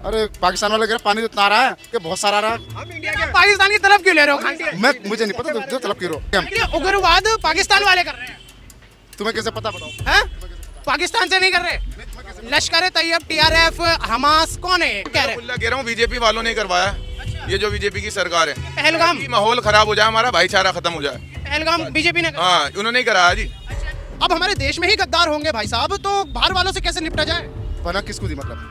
अरे पाकिस्तान वाले कह रहे पानी तो इतना आ रहा है कि बहुत सारा आ रहा है। हम इंडिया के पाकिस्तान की तरफ क्यों ले रहे हो? मुझे नहीं पता जो तलब करो। ये उग्रवाद पाकिस्तान वाले कर रहे हैं, तुम्हें कैसे पता बताओ? हैं? पाकिस्तान से नहीं कर रहे। लश्कर तैयब, TRF, हमास कौन है? कह रहे कह रहा हूँ बीजेपी वालों ने करवाया। ये जो बीजेपी की सरकार है, पहलगाम माहौल खराब हो जाए, हमारा भाईचारा खत्म हो जाए। पहलगाम बीजेपी ने हाँ, उन्होंने ही कराया जी। अब हमारे देश में ही गद्दार होंगे भाई साहब, तो बाहर वालों से कैसे निपटा जाए? पना किसको दी, मतलब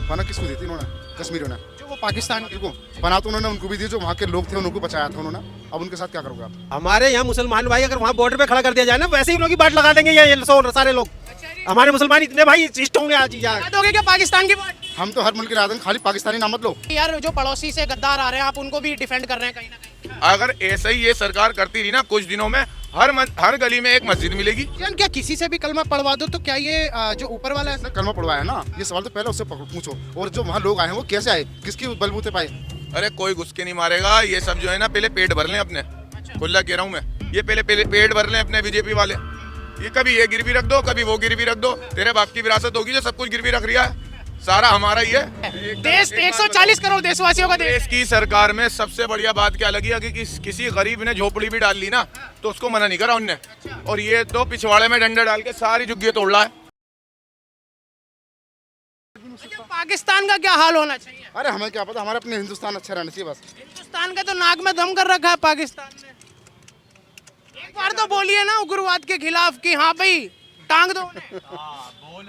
पना किसको दी थी इन्होंने? कश्मीरियों ने। जो वो पाकिस्तान के को पना तो उन्होंने उनको भी दी, जो वहाँ के लोग थे उनको बचाया था उन्होंने। अब उनके साथ क्या करोगे आप? हमारे यहाँ मुसलमान भाई अगर वहाँ बॉर्डर पे खड़ा कर दिया जाए ना, वैसे ही उनकी बात लगा देंगे ये सारे लोग। हमारे मुसलमान इतने भाई इष्ट होंगे आज यहाँ। दोगे क्या पाकिस्तान की बात? हम तो हर मुल्क के राजन, खाली पाकिस्तानी नाम मत लो। यार जो पड़ोसी से गद्दार आ रहे हैं, आप उनको भी डिफेंड कर रहे हैं कहीं ना कहीं। अगर ऐसा ही ये सरकार करती रही ना, कुछ दिनों में हर गली में एक मस्जिद मिलेगी। जान क्या किसी से भी कलमा पढ़वा दो तो क्या ये जो ऊपर वाला है? कलमा पढ़वाया ना, ये सवाल तो पहले उससे पूछो। और जो वहाँ लोग आए हैं वो कैसे आए, किसकी बलबूते पाए? अरे कोई घुस के नहीं मारेगा। ये सब जो है ना, पहले पेट भर लें अपने। खुला कह रहा हूँ मैं, ये पहले पेट भर लें अपने बीजेपी वाले। ये कभी ये गिरवी रख दो, कभी वो गिरवी रख दो। तेरे बाप की विरासत होगी जो सब कुछ गिरवी रख रही है, सारा हमारा ही है। देश 140 करोड़ देशवासियों का देश। देश की सरकार में सबसे बढ़िया बात क्या लगी है कि किसी गरीब ने झोपड़ी भी डाल ली ना, तो उसको मना नहीं करा उनने। और ये तो पिछवाड़े में डंडा डाल के सारी झुग्गियां तोड़ रहा है। पाकिस्तान का क्या हाल होना चाहिए? अरे हमें क्या पता, हमारा अपने हिंदुस्तान अच्छा रहना चाहिए बस। हिंदुस्तान का तो नाक में दम कर रखा है पाकिस्तान ने। एक बार तो बोलिए ना उग्रवाद के खिलाफ कि हाँ भाई टांग दो उन्हें।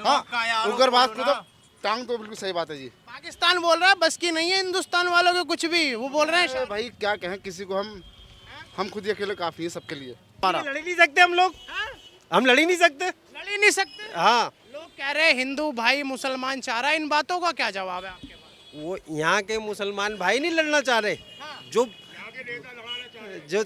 हाँ, उग्रवाद को तो टांग दो, बिल्कुल सही बात है जी। पाकिस्तान बोल रहा है बस की नहीं है हिंदुस्तान वालों के कुछ भी, वो बोल रहे हैं अरे भाई क्या कहें किसी को, हम खुद ही अकेले काफी है सबके लिए। लड़ ही नहीं सकते हम लोग, हम लड़ ही नहीं सकते। लड़ ही नहीं सकते। हाँ, लोग कह रहे हैं हिंदू भाई मुसलमान चाह रहा है, इन बातों का क्या जवाब है आपके पास? वो यहाँ के मुसलमान भाई नहीं लड़ना चाह रहे। जो जो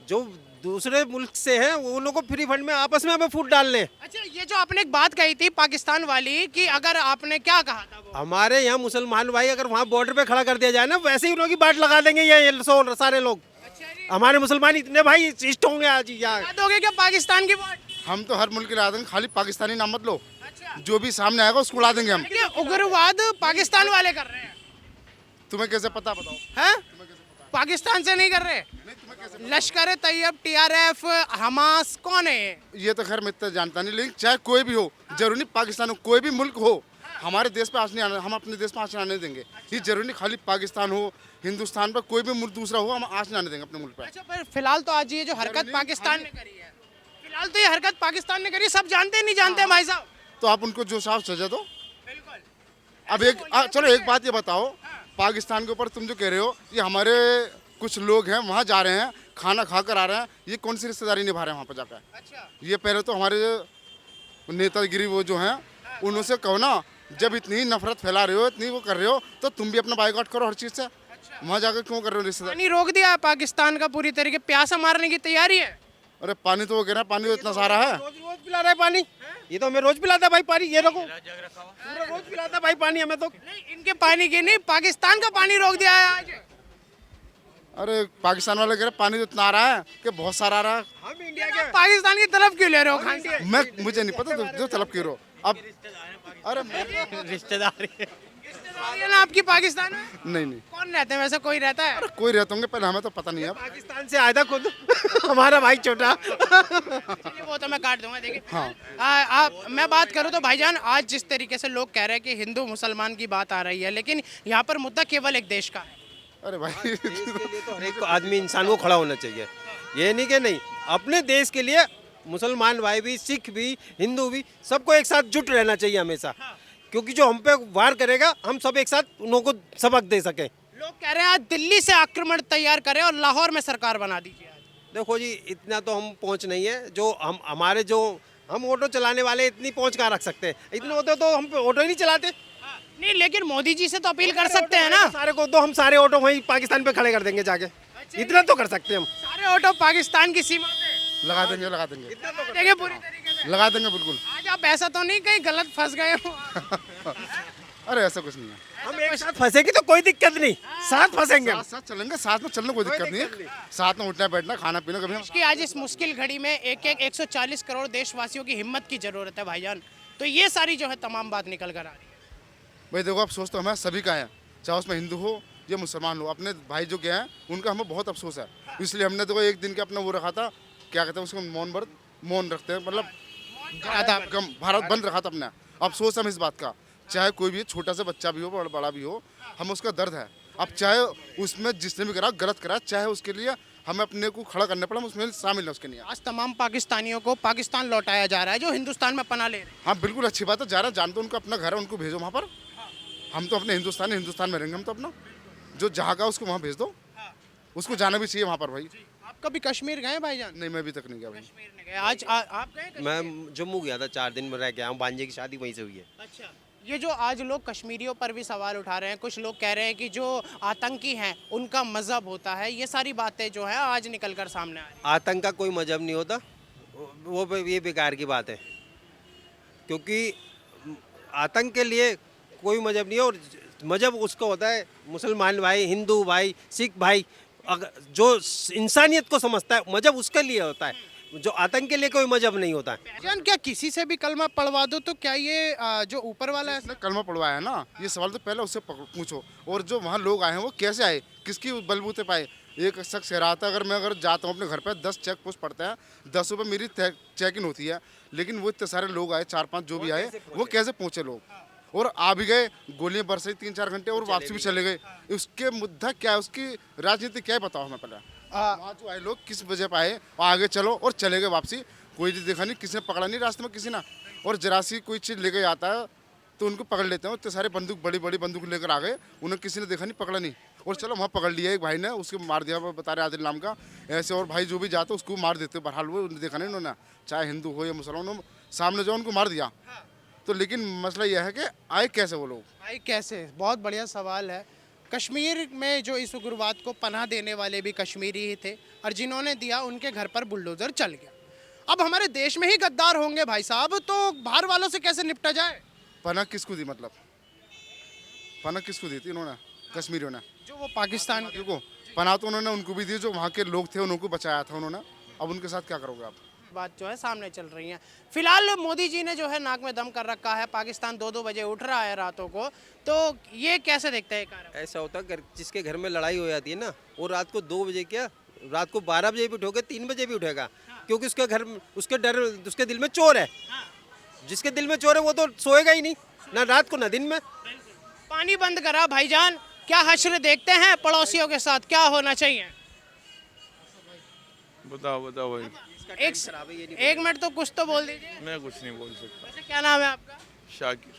जो दूसरे मुल्क से हैं वो उन लोगों को फ्री फंड में आपस में हमें फूट डालने। अच्छा, ये जो आपने एक बात कही थी पाकिस्तान वाली कि अगर आपने क्या कहा था वो? हमारे यहाँ मुसलमान भाई अगर वहाँ बॉर्डर पे खड़ा कर दिया जाए ना, वैसे ही उनकी बात लगा देंगे ये सारे लोग। हमारे मुसलमान इतने भाई इष्ट होंगे आज यहाँ। क्या दोगे क्या पाकिस्तान की बात? हम तो हर मुल्क के राजन, खाली पाकिस्तानी नाम मत लो। जो भी सामने आएगा उसको उड़ा देंगे हम। ये उग्रवाद पाकिस्तान वाले कर रहे हैं, तुम्हें कैसे पता बताओ? हैं? पाकिस्तान से नहीं कर रहे। लश्कर तैयब, TRF, हमास कौन है? ये तो खैर मैं इतना जानता नहीं, लेकिन चाहे कोई भी हो, जरूरी नहीं पाकिस्तान हो, कोई भी मुल्क हो, हमारे देश पे आँच नहीं आने, हम अपने देश पे आँच नहीं आने देंगे। ये जरूरी नहीं खाली पाकिस्तान हो, हिंदुस्तान पर कोई भी मुल्क दूसरा हो, हम आँच नहीं आने देंगे अपने मुल्क पे। अच्छा, पर फिलहाल तो आज ये जो हरकत पाकिस्तान ने करी है, फिलहाल तो ये हरकत पाकिस्तान ने करी है, सब जानते हैं नहीं जानते हैं भाई साहब? तो आप उनको जो साफ सजा दो। अब चलो एक बात ये बताओ, पाकिस्तान के ऊपर तुम जो कह रहे हो, ये हमारे कुछ लोग हैं वहाँ जा रहे हैं, खाना खा कर आ रहे हैं, ये कौन सी रिश्तेदारी निभा रहे हैं वहाँ पर जाकर? अच्छा, ये पहले तो हमारे नेतागिरी वो जो हैं उनसे कहो ना, जब इतनी नफरत फैला रहे हो, इतनी वो कर रहे हो, तो तुम भी अपना बाइकआउट करो हर चीज़ से। वहाँ जाकर क्यों कर रहे हो रिश्तेदार? पानी रोक दिया है पाकिस्तान का पूरी तरीके, प्यासा मारने की तैयारी है। अरे पानी तो वो कह रहा है, पानी तो इतना सारा है। रोज पिला रहा है पानी, ये तो हमें रोज पिलाता है भाई पानी। ये देखो पूरा रोज पिलाता है भाई पानी हमें तो। नहीं, इनके पानी की नहीं, पाकिस्तान का पानी रोक दिया है आज। अरे पाकिस्तान वाले कह रहे पानी तो इतना आ रहा है कि बहुत सारा आ रहा है। हम इंडिया के पाकिस्तान की तरफ क्यों ले रहे हो? मुझे नहीं पता जो तलब करो। अब अरे रिश्तेदार ये ना आपकी पाकिस्तान में नहीं कौन रहते हैं वैसे? कोई रहता है? कोई रहते होंगे, पहले हमें तो पता नहीं है। पाकिस्तान से आया था खुद हमारा भाई छोटा। चलिए, वो तो मैं काट दूंगा। देखिए, हाँ, मैं बात करूँ तो भाईजान, आज जिस तरीके से लोग कह रहे हैं कि हिंदू मुसलमान की बात आ रही है, लेकिन यहाँ पर मुद्दा केवल एक देश का है। अरे भाई हर एक आदमी इंसान को खड़ा होना चाहिए, ये नहीं कि नहीं अपने देश के लिए। मुसलमान भाई भी, सिख भी, हिंदू भी, सबको एक साथ जुट रहना चाहिए हमेशा, क्योंकि जो हम पे वार करेगा हम सब एक साथ उनको सबक दे सके। लोग कह रहे हैं आज दिल्ली से आक्रमण तैयार करें और लाहौर में सरकार बना दीजिए। आज देखो जी, इतना तो हम पहुंच नहीं है, जो हमारे जो हम ऑटो चलाने वाले इतनी पहुंच कहाँ रख सकते हैं? इतने होते तो हम ऑटो ही नहीं चलाते। नहीं, लेकिन मोदी जी से तो अपील कर सकते हैं ना। सारे को तो हम सारे ऑटो वहीं पाकिस्तान पे खड़े कर देंगे जाके, इतना तो कर सकते हैं हम। सारे ऑटो पाकिस्तान की सीमा पे लगा देंगे देखिए पूरी तरीके से लगा देंगे बिल्कुल। आज आप ऐसा तो नहीं कहीं गलत फंस गए हो? अरे ऐसा कुछ नहीं है, हम एक साथ फंसेंगे तो कोई दिक्कत नहीं, साथ फंसेंगे हम। साथ चलेंगे, साथ में चलने कोई दिक्कत नहीं है, साथ में उठना बैठना खाना पीना कभी। कि आज इस मुश्किल घड़ी में 140 करोड़ देशवासियों की हिम्मत की जरूरत है भाईजान। तो ये सारी जो है तमाम बात निकल कर आ रही है। भाई देखो अफसोस तो हमें सभी का है, चाहे उसमें हिंदू हो या मुसलमान हो। अपने भाई जो गए हैं उनका हमें बहुत अफसोस है, इसलिए हमने देखो एक दिन के अपना वो रखा था, क्या कहते हैं उसको, मौन रखते हैं, मतलब भारत बंद रखा था अपने। अफसोस हम इस बात का, चाहे कोई भी छोटा सा बच्चा भी हो बड़ा भी हो, हम उसका दर्द है। अब चाहे उसमें जिसने भी करा गलत करा, चाहे उसके लिए हमें अपने को खड़ा करना पड़ा, हम उसमें शामिल हैं उसके लिए। आज तमाम पाकिस्तानियों को पाकिस्तान लौटाया जा रहा है जो हिंदुस्तान में पनाह ले रहे हैं। हाँ बिल्कुल अच्छी बात है, जा रहा है, जानते उनको अपना घर है, उनको भेजो वहाँ पर। हम तो अपने हिंदुस्तान में रहेंगे, हम तो अपना जो जहाँ का उसको वहाँ भेज दो, उसको जाना भी चाहिए वहाँ पर भाई। आप कभी कश्मीर गए भाईजान? नहीं मैं अभी तक नहीं गया भाई। कश्मीर नहीं गए। आज आप गए कश्मीर? मैं जम्मू गया था, 4 दिन में रह के आया हूँ, भांजे की शादी वहीं से हुई है। अच्छा, ये जो आज लोग कश्मीरियों पर भी सवाल उठा रहे हैं, कुछ लोग कह रहे हैं कि जो आतंकी हैं उनका मजहब होता है, ये सारी बातें जो है आज निकल कर सामने आ रही हैं। आतंक का कोई मजहब नहीं होता, ये बेकार की बात है, क्योंकि आतंक के लिए कोई मजहब नहीं है। और मजहब उसका होता है मुसलमान भाई, हिंदू भाई, सिख भाई, जो इंसानियत को समझता है मजहब उसके लिए होता है, जो आतंक के लिए कोई मजहब नहीं होता है। भाईजान क्या किसी से भी कलमा पढ़वा दो तो क्या ये जो ऊपर वाला है? इसने कलमा पढ़वाया है ना, ये सवाल तो पहले उससे पूछो। और जो वहाँ लोग आए हैं वो कैसे आए, किसकी बलबूते पाए? एक शख्स कह रहा था अगर जाता हूँ अपने घर पे 10 चेक पोस्ट पड़ता है, 10 रुपये मेरी चेक इन होती है, लेकिन वो इतने सारे लोग आए, 4-5 जो भी आए, वो कैसे पहुँचे लोग? और आ भी गए, गोलियां बरसाई 3-4 घंटे और वापसी भी चले गए। उसके मुद्दा क्या है, उसकी राजनीति क्या है बताओ हमें पहले। वहाँ जो आए लोग किस वजह पर आए, आगे चलो और चले गए वापसी, कोई देखा नहीं, किसी ने पकड़ा नहीं रास्ते में किसी ना। और जरा सी कोई चीज़ लेके आता है तो उनको पकड़ लेते हैं, इतने सारे बंदूक बड़ी बड़ी बंदूक लेकर आ गए, उन्हें किसी ने देखा नहीं, पकड़ा नहीं, और चलो वहाँ पकड़ लिया एक भाई ने, उसको मार दिया, बता रहे आदिल नाम का ऐसे। और भाई जो भी जाते उसको मार देते, बहरहाल वो देखा नहीं उन्होंने, चाहे हिंदू हो या मुसलमान हो, सामने जो उनको मार दिया। तो लेकिन मसला यह है कि आए कैसे वो लोग? भाई कैसे, बहुत बढ़िया सवाल है। कश्मीर में जो इस उग्रवाद को पनाह देने वाले भी कश्मीरी ही थे, और जिन्होंने दिया उनके घर पर बुलडोजर चल गया। अब हमारे देश में ही गद्दार होंगे भाई साहब, तो बाहर वालों से कैसे निपटा जाए? पनाह किसको दी, मतलब पनाह किसको दी थी इन्होंने? कश्मीरियों ने, जो वो पाकिस्तान को पनाह तो उन्होंने उनको भी दी, जो वहाँ के लोग थे उनको बचाया था उन्होंने। अब उनके साथ क्या करोगे आप? बात जो है सामने चल रही है। फिलहाल मोदी जी ने जो है नाक में दम कर रखा है, पाकिस्तान 2-2 बजे उठ रहा है रातों को, तो ये कैसे देखते हैं कार्य? ऐसा होता है जिसके घर में लड़ाई हो जाती है ना, वो रात को 2 बजे क्या, रात को 12 बजे भी उठोगे, 3 बजे भी उठेगा, क्योंकि उसके घर, उसके दिल में चोर है। जिसके दिल में चोर है वो तो सोएगा ही नहीं, ना रात को ना दिन में। पानी बंद करा भाईजान, क्या हश्र देखते हैं पड़ोसियों के साथ, क्या होना चाहिए? बताओ भाई। एक मिनट तो कुछ तो बोल दीजिए। मैं कुछ नहीं बोल सकता। वैसे क्या नाम है आपका? शाकिर।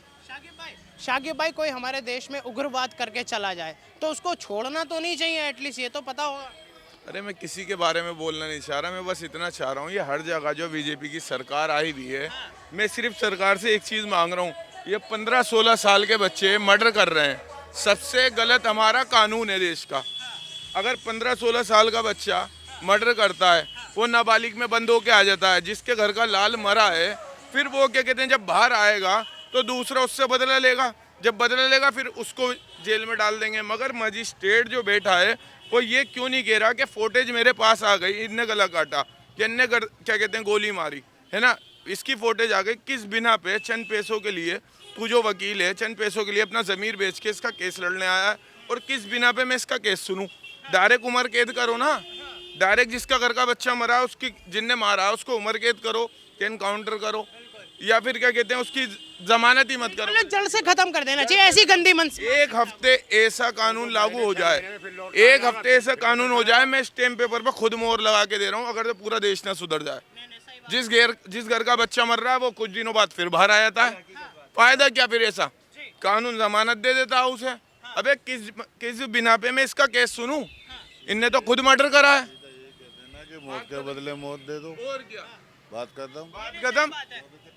शाकिब भाई, कोई हमारे देश में उग्रवाद करके चला जाए तो उसको छोड़ना तो नहीं चाहिए, एटलीस्ट ये तो पता होगा। अरे मैं किसी के बारे में बोलना नहीं चाह रहा, मैं बस इतना चाह रहा हूँ, ये हर जगह जो बीजेपी की सरकार आई हुई है, मैं सिर्फ सरकार से एक चीज़ मांग रहा हूँ, ये 15-16 साल के बच्चे मर्डर कर रहे हैं। सबसे गलत हमारा कानून है देश का। अगर 15-16 साल का बच्चा मर्डर करता है, वो नाबालिग में बंद होके आ जाता है, जिसके घर का लाल मरा है, फिर वो क्या कहते हैं, जब बाहर आएगा तो दूसरा उससे बदला लेगा, जब बदला लेगा फिर उसको जेल में डाल देंगे। मगर मजिस्ट्रेट जो बैठा है वो ये क्यों नहीं कह रहा कि फुटेज मेरे पास आ गई, इनने गला काटा कि इनने क्या कहते हैं गोली मारी है ना, इसकी फुटेज आ गई, किस बिना पे चंद पैसों के लिए तू जो वकील है चंद पैसों के लिए अपना ज़मीर बेच के इसका केस लड़ने आया है, और किस बिना पे मैं इसका केस सुनूं? डायरेक्ट उम्र कैद करो ना, डायरेक्ट जिसका घर का बच्चा मरा उसकी, जिनने मारा उसको उम्र कैद करो, एनकाउंटर करो, या फिर क्या कहते हैं उसकी जमानत ही मत करो, जड़ से खत्म कर देना चाहिए ऐसी गंदी मन से। एक हफ्ते ऐसा कानून लागू हो जाए, एक हफ्ते ऐसा कानून हो जाए, मैं स्टैम्प पेपर पर खुद मोहर लगा के दे रहा हूँ, अगर तो पूरा देश ना सुधर जाए। जिस घर का बच्चा मर रहा है वो कुछ दिनों बाद फिर बाहर आ जाता है, फायदा क्या फिर? ऐसा कानून जमानत दे देता है उसे। अबे किस बिना पे मैं इसका केस सुनूं? इनने तो खुद मर्डर करा है। मौत के बदले मौत दे दो, और क्या, बात खत्म। बात खत्म।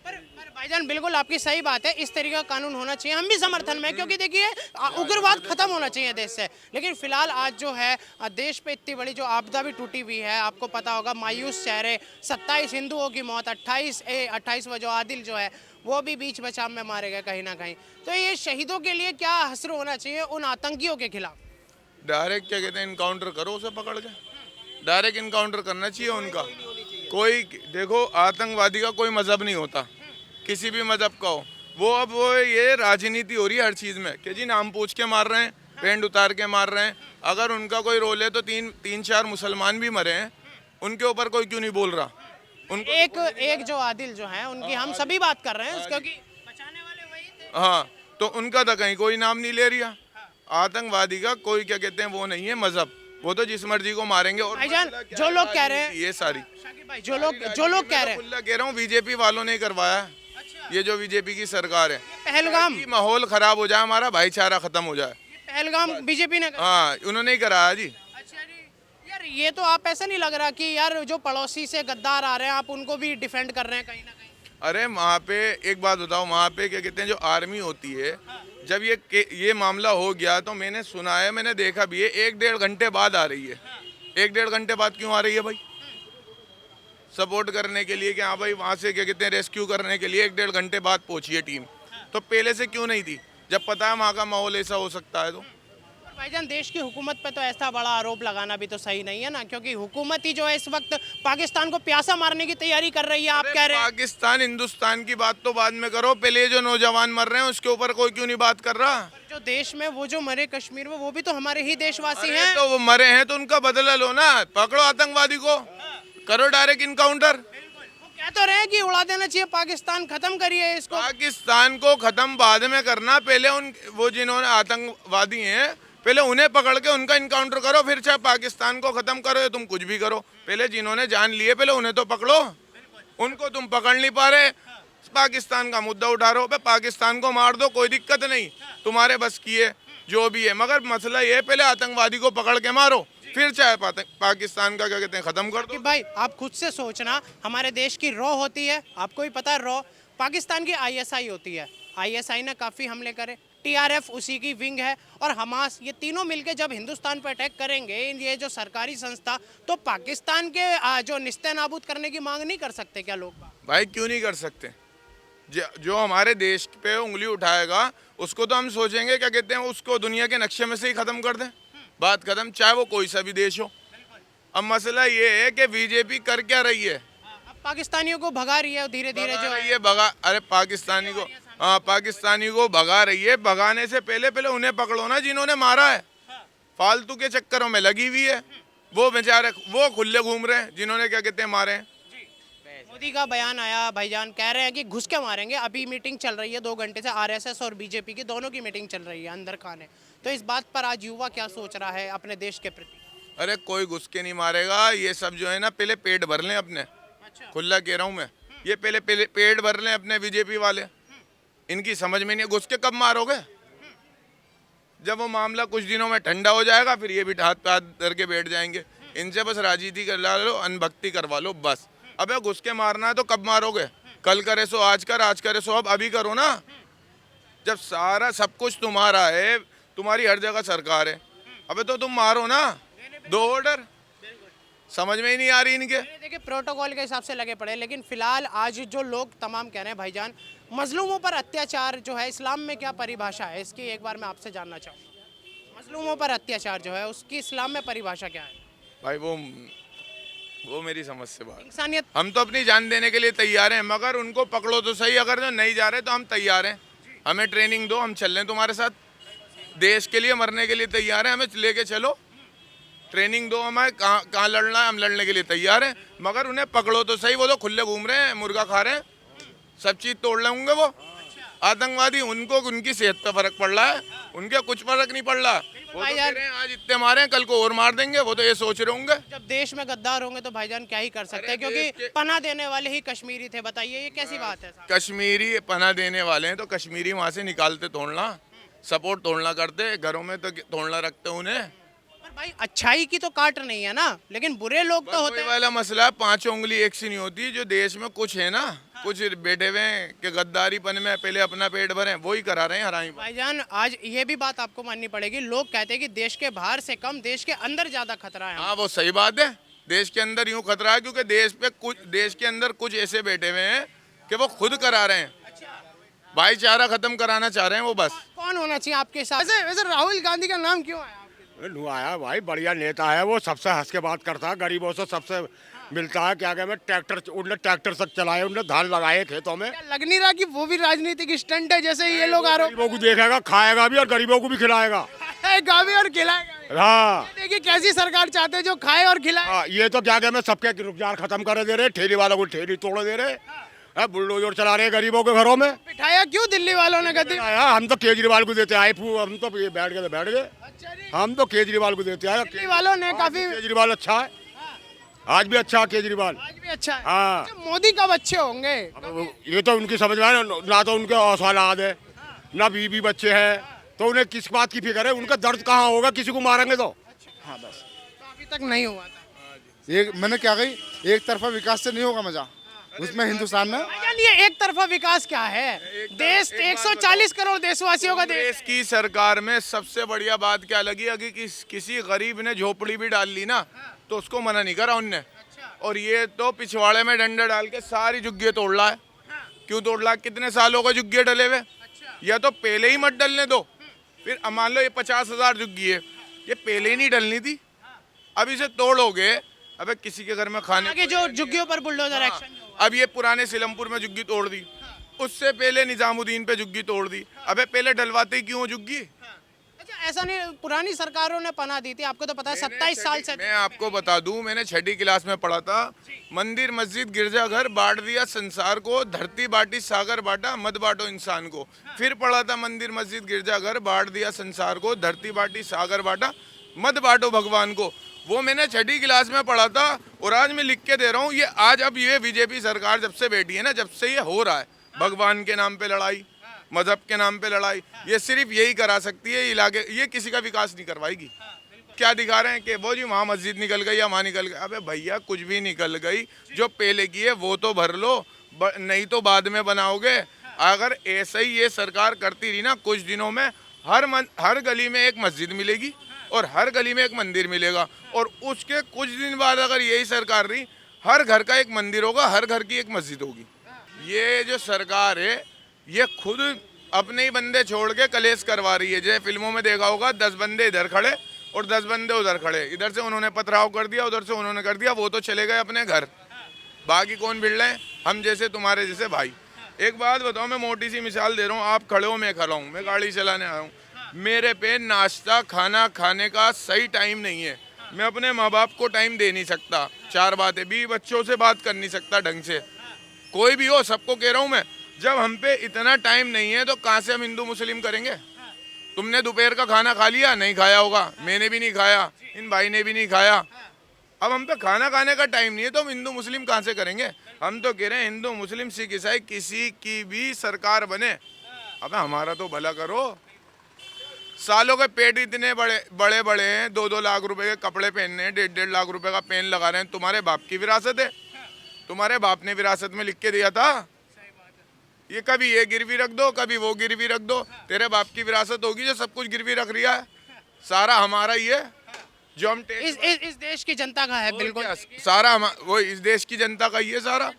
पर भाईजान बिल्कुल आपकी सही बात है, इस तरीके का कानून होना चाहिए, हम भी समर्थन में, क्योंकि देखिए उग्रवाद खत्म होना चाहिए देश से। लेकिन फिलहाल आज जो है देश पे इतनी बड़ी जो आपदा भी टूटी हुई है, आपको पता होगा, मायूस चेहरे, 27 हिंदुओं की मौत, 28 जो आदिल जो है वो भी बीच बचाव में मारे गए कहीं ना कहीं। तो ये शहीदों के लिए क्या हश्र होना चाहिए उन आतंकियों के खिलाफ? डायरेक्ट क्या कहते हैं इनकाउंटर करो उसे पकड़ के, डायरेक्ट इनकाउंटर करना चाहिए उनका। कोई देखो आतंकवादी का कोई मजहब नहीं होता, किसी भी मजहब का हो, वो ये राजनीति हो रही है हर चीज में कि जी नाम पूछ के मार रहे हैं, पैंट उतार के मार रहे हैं। अगर उनका कोई रोल है तो तीन चार मुसलमान भी मरे हैं, उनके ऊपर कोई क्यों नहीं बोल रहा? उनको एक जो आदिल जो है उनकी हम सभी बात कर रहे हैं क्योंकि बचाने वाले वही थे। हाँ, तो उनका तो कहीं कोई नाम नहीं ले रहा। आतंकवादी का कोई क्या कहते हैं वो नहीं है मजहब, वो तो जिस मर्जी को मारेंगे। और भाईजान मसला क्या जो है, लोग कह रहे हैं ये सारी शाकिब भाई जो लोग कह रहे हैं खुला कह रहा हूँ बीजेपी वालों ने करवाया है। ये जो बीजेपी की सरकार है, पहलगाम कि माहौल खराब हो जाए, हमारा भाईचारा खत्म हो जाए। पहलगाम बीजेपी ने करा। हाँ, उन्होंने ही कराया जी। अच्छा जी यार ये तो आप ऐसा नहीं लग रहा कि यार जो पड़ोसी से गद्दार आ रहे हैं आप उनको भी डिफेंड कर रहे हैं कहीं ना कहीं? अरे वहाँ पे एक बात बताओ, वहाँ पे क्या कहते हैं जो आर्मी होती है, जब ये मामला हो गया तो मैंने सुना है, मैंने देखा भी है, 1-1.5 घंटे बाद आ रही है। 1-1.5 घंटे बाद क्यों आ रही है भाई? सपोर्ट करने के लिए कि हाँ भाई वहाँ से क्या कहते हैं रेस्क्यू करने के लिए 1-1.5 घंटे बाद पहुंची है टीम। तो पहले से क्यों नहीं थी जब पता है वहाँ का माहौल ऐसा हो सकता है? तो भाईजान देश की हुकूमत पे तो ऐसा बड़ा आरोप लगाना भी तो सही नहीं है ना, क्योंकि हुकूमत ही जो है इस वक्त पाकिस्तान को प्यासा मारने की तैयारी कर रही है। आप कह रहे हैं पाकिस्तान हिंदुस्तान की बात तो बाद में करो, पहले ये जो नौजवान मर रहे हैं उसके ऊपर कोई क्यों नहीं बात कर रहा? जो देश में वो जो मरे कश्मीर में वो भी तो हमारे ही देशवासी अरे हैं। तो वो मरे हैं तो उनका बदला लो ना, पकड़ो आतंकवादी को, करो डायरेक्ट इनकाउंटर। वो कह तो रहे हैं कि उड़ा देना चाहिए पाकिस्तान, खत्म करिए इसको। पाकिस्तान को खत्म बाद में करना, पहले वो जिन्होंने आतंकवादी हैं पहले उन्हें पकड़ के उनका इनकाउंटर करो, फिर चाहे पाकिस्तान को खत्म करो या तुम कुछ भी करो। पहले जिन्होंने जान लिए पहले उन्हें तो पकड़ो, उनको तुम पकड़ नहीं पा रहे, पाकिस्तान का मुद्दा उठा रहे हो। पाकिस्तान को मार दो, कोई दिक्कत नहीं, तुम्हारे बस की है जो भी है, मगर मसला ये है पहले आतंकवादी को पकड़ के मारो, फिर चाहे पाकिस्तान का क्या कहते हैं खत्म कर कि दो। भाई आप खुद से सोचना, हमारे देश की रॉ होती है, आपको भी पता है रॉ, पाकिस्तान की आईएसआई होती है। आईएसआई ने काफ़ी हमले करे, टीआरएफ उसी की विंग है, और हमास, ये तीनों मिलके जब हिंदुस्तान पर अटैक करेंगे, ये जो सरकारी संस्था, तो पाकिस्तान के जो निस्ते नाबूद करने की मांग नहीं कर सकते क्या लोग? भाई क्यों नहीं कर सकते? जो हमारे देश पे उंगली उठाएगा उसको तो हम सोचेंगे क्या कहते हैं उसको दुनिया के नक्शे में से ही खत्म कर दें, बात खत्म, चाहे वो कोई सा भी देश हो। अब मसला ये है कि बीजेपी कर क्या रही है? अब पाकिस्तानियों को भगा रही है धीरे धीरे जो है। ये भगा, अरे पाकिस्तानी को, हाँ पाकिस्तानी को भगा रही है। भगाने से पहले उन्हें पकड़ो ना जिन्होंने मारा है, फालतू के चक्करों में लगी हुई है वो बेचारे, वो खुले घूम रहे हैं जिन्होंने क्या कहते हैं मारे हैं। मोदी का बयान आया, भाईजान कह रहे हैं कि घुस के मारेंगे। अभी मीटिंग चल रही है 2 घंटे से, आरएसएस और बीजेपी की दोनों की मीटिंग चल रही है अंदर खाने। तो इस बात पर आज युवा क्या सोच रहा है अपने देश के प्रति? अरे कोई घुस के नहीं मारेगा, ये सब जो है ना पहले पेट भर लें अपने, खुला कह रहा हूँ मैं, ये पहले पेट भर लें अपने बीजेपी वाले। इनकी समझ में नहीं, घुस के कब मारोगे? जब वो मामला कुछ दिनों में ठंडा हो जाएगा फिर ये भी हाथ पे हाथ धर के बैठ जाएंगे। इनसे बस राजनीति करवा लो, अनभक्ति करवा लो बस। अबे घुस के मारना है तो कब मारोगे? कल करे सो आज कर, आज करे सो अब, अभी करो ना। जब सारा सब कुछ तुम्हारा है, तुम्हारी हर जगह सरकार है, अबे तो तुम मारो ना, दो ऑर्डर। समझ में ही नहीं आ रही इनके। देखिए प्रोटोकॉल के हिसाब से लगे पड़े, लेकिन फिलहाल आज जो लोग तमाम कह रहे हैं भाईजान, मजलूमों पर अत्याचार जो है इस्लाम में क्या परिभाषा है इसकी, एक बार मैं आपसे जानना चाहूँगा। मजलूमों पर अत्याचार जो है उसकी इस्लाम में परिभाषा क्या है? भाई वो मेरी समझ से बात। इंसानियत। हम तो अपनी जान देने के लिए तैयार हैं, मगर उनको पकड़ो तो सही। अगर जो नहीं जा रहे तो हम तैयार हैं, हमें ट्रेनिंग दो, हम चल रहे हैं तुम्हारे साथ, देश के लिए मरने के लिए तैयार हैं, हमें लेके चलो, ट्रेनिंग दो, हमें कहाँ लड़ना है हम लड़ने के लिए तैयार हैं, मगर उन्हें पकड़ो तो सही। वो तो खुले घूम रहे हैं, मुर्गा खा रहे हैं, सब चीज़ तोड़ लेंगे वो आतंकवादी। उनको उनकी सेहत पे फर्क पड़ रहा है, उनके कुछ फर्क नहीं पड़ रहा। वो तो कह रहे हैं आज इतने मारे हैं कल को और मार देंगे, वो तो ये सोच रहे होंगे। जब देश में गद्दार होंगे तो भाईजान क्या ही कर सकते हैं, क्योंकि पनाह देने वाले ही कश्मीरी थे। बताइए ये कैसी बात है? कश्मीरी पनाह देने वाले हैं तो कश्मीरी वहाँ से निकालते तोड़ना, सपोर्ट तोड़ना करते, घरों में तो तोड़ना रखते उन्हें। पर भाई अच्छाई की तो काट नहीं है ना, लेकिन बुरे लोग तो होते हैं। वाला मसला है, 5 उंगली एक सी नहीं होती। जो देश में कुछ है ना, कुछ बैठे हुए हैं कि गद्दारीपन में पहले अपना पेट भरें, वही करा रहे हैं हराई। भाईजान आज ये भी बात आपको माननी पड़ेगी, लोग कहते हैं कि देश के बाहर से कम देश के अंदर ज्यादा खतरा है। हाँ वो सही बात है, देश के अंदर यूं खतरा है क्योंकि देश के अंदर कुछ ऐसे बैठे हुए हैं कि वो खुद करा रहे हैं, भाईचारा खत्म कराना चाह रहे हैं वो बस। कौन होना चाहिए आपके साथ? वैसे राहुल गांधी का नाम क्यों आया? लू आया भाई, बढ़िया नेता है वो, सबसे हंस के बात करता है, गरीबों से सबसे मिलता है। क्या क्या में ट्रैक्टर, उनने ट्रैक्टर तक चलाए, उनने धान लगाए खेतों में। क्या लग नहीं रहा कि वो भी राजनीतिक स्टंट है जैसे ये लोग आरोप गरीबों को देखेगा, खाएगा भी और गरीबों को भी खिलाएगा। गावी और खिलाएगा। हाँ देखिए कैसी सरकार चाहते हैं जो खाए और खिलाए। हाँ, ये तो क्या क्या में सबके रोजगार खत्म कर दे रहे, ठेली वालों को ठेली तोड़ दे रहे, बुलडोजर चला रहे गरीबों के घरों में। बिठाया क्यों दिल्ली वालों ने गद्दी? हम तो केजरीवाल को देते आए, हम तो ये बैठ गए तो बैठ गए। अच्छा जी, हम तो केजरीवाल को देते आए। दिल्ली वालों ने काफी केजरीवाल अच्छा है, आज भी अच्छा है केजरीवाल। आज भी अच्छा है। हाँ। अच्छा, मोदी कब अच्छे होंगे? ये तो उनकी समझ में है ना तो उनके औलाद है ना बीवी बच्चे हैं, तो उन्हें किस बात की फिक्र है? उनका दर्द कहाँ होगा? किसी को मारेंगे तो। हाँ बस तो अभी तक नहीं हुआ था। एक मैंने क्या कही, एक तरफा विकास से नहीं होगा मजा उसमें हिंदुस्तान में। भाईजान ये एक तरफा विकास क्या है? देश 140 करोड़ देशवासियों का देश। कांग्रेस की सरकार में सबसे बढ़िया बात क्या लगी, अगर किसी गरीब ने झोपड़ी भी डाल ली ना तो उसको मना नहीं करा उनने। और ये तो पिछवाड़े में डंडा डाल के सारी जुग्गे तोड़ रहा है। क्यों तोड़ रहा है? कितने सालों का जुग्गे डले हुए, या तो पहले ही मत डलने दो। फिर अब मान लो ये 50,000 जुग्गी है, ये पहले ही नहीं डलनी थी, अब इसे तोड़ोगे। अबे किसी के घर में खाने आगे जो झुग्गियों पर बुलडोजर एक्शन। अब ये पुराने सिलमपुर में जुग्गी तोड़ दी, उससे पहले निजामुद्दीन पे जुग्गी तोड़ दी। अबे पहले डलवाते ही क्यों हो जुग्गी? अच्छा ऐसा नहीं, पुरानी सरकारों ने पना दी थी, आपको तो पता है 27 साल से। मैं आपको बता दूं, मैंने 6ठी क्लास में पढ़ा था, मंदिर मस्जिद गिरजाघर बांट दिया संसार को, धरती बांटी सागर बांटा मत बांटो इंसान को। फिर पढ़ा था मंदिर मस्जिद गिरजाघर बांट दिया संसार को, धरती बांटी सागर बांटा मत बांटो भगवान को। वो मैंने 6ठी क्लास में पढ़ा था और आज मैं लिख के दे रहा हूँ। ये आज अब ये बीजेपी सरकार जब से बैठी है ना, जब से ये हो रहा है, भगवान के नाम पे लड़ाई, मजहब के नाम पे लड़ाई, ये सिर्फ यही करा सकती है इलाके, ये किसी का विकास नहीं करवाएगी। क्या दिखा रहे हैं कि वो जी वहाँ मस्जिद निकल गई या वहाँ निकल गई। अबे भैया कुछ भी निकल गई, जो पहले की है वो तो भर लो, नहीं तो बाद में बनाओगे। अगर ऐसा ही ये सरकार करती रही ना, कुछ दिनों में हर गली में एक मस्जिद मिलेगी और हर गली में एक मंदिर मिलेगा। और उसके कुछ दिन बाद अगर यही सरकार रही, हर घर का एक मंदिर होगा, हर घर की एक मस्जिद होगी। ये जो सरकार है ये खुद अपने ही बंदे छोड़ के कलेश करवा रही है। जैसे फिल्मों में देखा होगा, 10 बंदे इधर खड़े और 10 बंदे उधर खड़े, इधर से उन्होंने पथराव कर दिया, उधर से उन्होंने कर दिया, वो तो चले गए अपने घर, बाकी कौन भिड़ रहे हैं? हम जैसे तुम्हारे जैसे भाई। एक बात बताओ, मैं मोटी सी मिसाल दे रहा हूँ, आप खड़े हो मैं खड़ा हूँ, मैं गाड़ी चलाने आया हूँ, मेरे पे नाश्ता खाना खाने का सही टाइम नहीं है, मैं अपने माँ बाप को टाइम दे नहीं सकता, 4 बातें भी बच्चों से बात कर नहीं सकता ढंग से, कोई भी हो, सबको कह रहा हूँ मैं। जब हम पे इतना टाइम नहीं है तो कहाँ से हम हिंदू मुस्लिम करेंगे? तुमने दोपहर का खाना खा लिया? नहीं खाया होगा, मैंने भी नहीं खाया, इन भाई ने भी नहीं खाया। अब हम पे खाना खाने का टाइम नहीं है तो हम हिंदू मुस्लिम कहाँ से करेंगे? हम तो कह रहे हैं हिंदू मुस्लिम सिख ईसाई किसी की भी सरकार बने, अब हमारा तो भला करो। सालों के पेट इतने बड़े बड़े हैं, 2-2 लाख रुपए के कपड़े पहनने हैं, 1.5 लाख रुपए का पेन लगा रहे हैं। तुम्हारे बाप की विरासत है, तुम्हारे बाप ने विरासत में लिख के दिया था, ये कभी ये गिरवी रख दो कभी वो गिरवी रख दो। तेरे बाप की विरासत होगी जो सब कुछ गिरवी रख रिया है, सारा हमारा ही है जो हम इस देश की जनता का है बिल्कुल। सारा वो इस देश की जनता का ही है सारा।